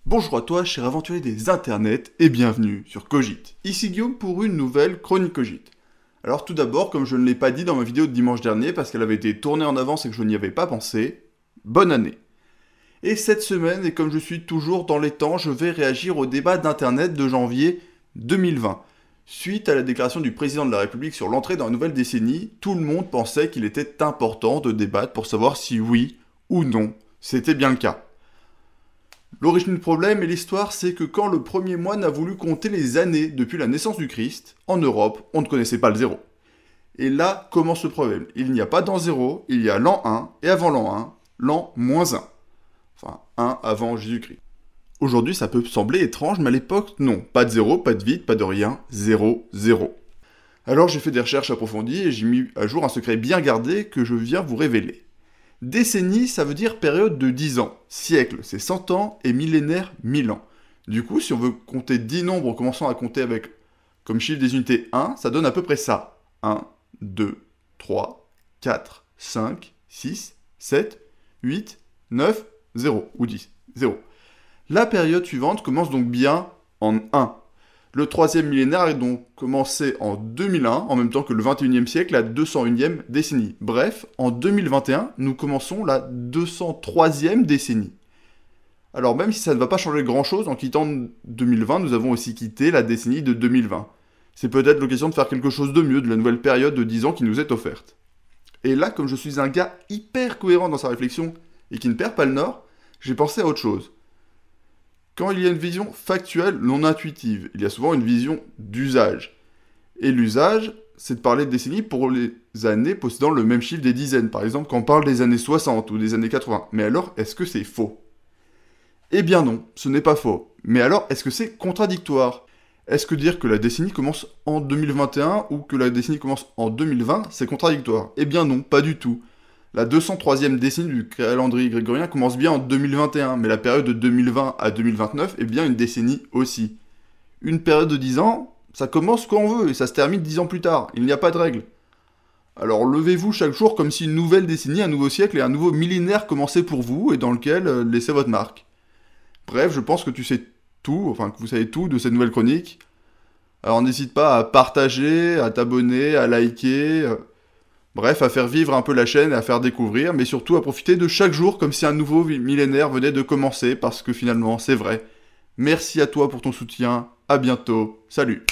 Bonjour à toi, cher aventurier des internets, et bienvenue sur Cogite. Ici Guillaume pour une nouvelle chronique Cogite. Alors tout d'abord, comme je ne l'ai pas dit dans ma vidéo de dimanche dernier, parce qu'elle avait été tournée en avance et que je n'y avais pas pensé, bonne année. Et cette semaine, et comme je suis toujours dans les temps, je vais réagir au débat d'internet de janvier 2020. Suite à la déclaration du président de la République sur l'entrée dans la nouvelle décennie, tout le monde pensait qu'il était important de débattre pour savoir si oui ou non c'était bien le cas. L'origine du problème et l'histoire, c'est que quand le premier moine a voulu compter les années depuis la naissance du Christ, en Europe, on ne connaissait pas le zéro. Et là commence le problème. Il n'y a pas d'an 0, il y a l'an 1, et avant l'an 1, l'an moins 1. Enfin, 1 avant Jésus-Christ. Aujourd'hui, ça peut sembler étrange, mais à l'époque, non. Pas de 0, pas de vide, pas de rien, 0, 0. Alors j'ai fait des recherches approfondies et j'ai mis à jour un secret bien gardé que je viens vous révéler. Décennie, ça veut dire période de 10 ans. Siècle, c'est 100 ans, et millénaire, 1000 ans. Du coup, si on veut compter 10 nombres en commençant à compter avec comme chiffre des unités 1, ça donne à peu près ça. 1, 2, 3, 4, 5, 6, 7, 8, 9, 0, ou 10, 0. La période suivante commence donc bien en 1. Le troisième millénaire a donc commencé en 2001, en même temps que le 21e siècle, la 201e décennie. Bref, en 2021, nous commençons la 203e décennie. Alors même si ça ne va pas changer grand-chose, en quittant 2020, nous avons aussi quitté la décennie de 2020. C'est peut-être l'occasion de faire quelque chose de mieux de la nouvelle période de 10 ans qui nous est offerte. Et là, comme je suis un gars hyper cohérent dans sa réflexion et qui ne perd pas le nord, j'ai pensé à autre chose. Quand il y a une vision factuelle non intuitive, il y a souvent une vision d'usage. Et l'usage, c'est de parler de décennies pour les années possédant le même chiffre des dizaines. Par exemple, quand on parle des années 60 ou des années 80. Mais alors, est-ce que c'est faux? Eh bien non, ce n'est pas faux. Mais alors, est-ce que c'est contradictoire? Est-ce que dire que la décennie commence en 2021 ou que la décennie commence en 2020, c'est contradictoire? Eh bien non, pas du tout. La 203e décennie du calendrier grégorien commence bien en 2021, mais la période de 2020 à 2029 est bien une décennie aussi. Une période de 10 ans, ça commence quand on veut, et ça se termine 10 ans plus tard, il n'y a pas de règle. Alors levez-vous chaque jour comme si une nouvelle décennie, un nouveau siècle et un nouveau millénaire commençaient pour vous, et dans lequel laissez votre marque. Bref, je pense que tu sais tout, enfin que vous savez tout de cette nouvelle chronique. Alors n'hésite pas à partager, à t'abonner, à liker... Bref, à faire vivre un peu la chaîne et à faire découvrir, mais surtout à profiter de chaque jour comme si un nouveau millénaire venait de commencer, parce que finalement, c'est vrai. Merci à toi pour ton soutien, à bientôt, salut!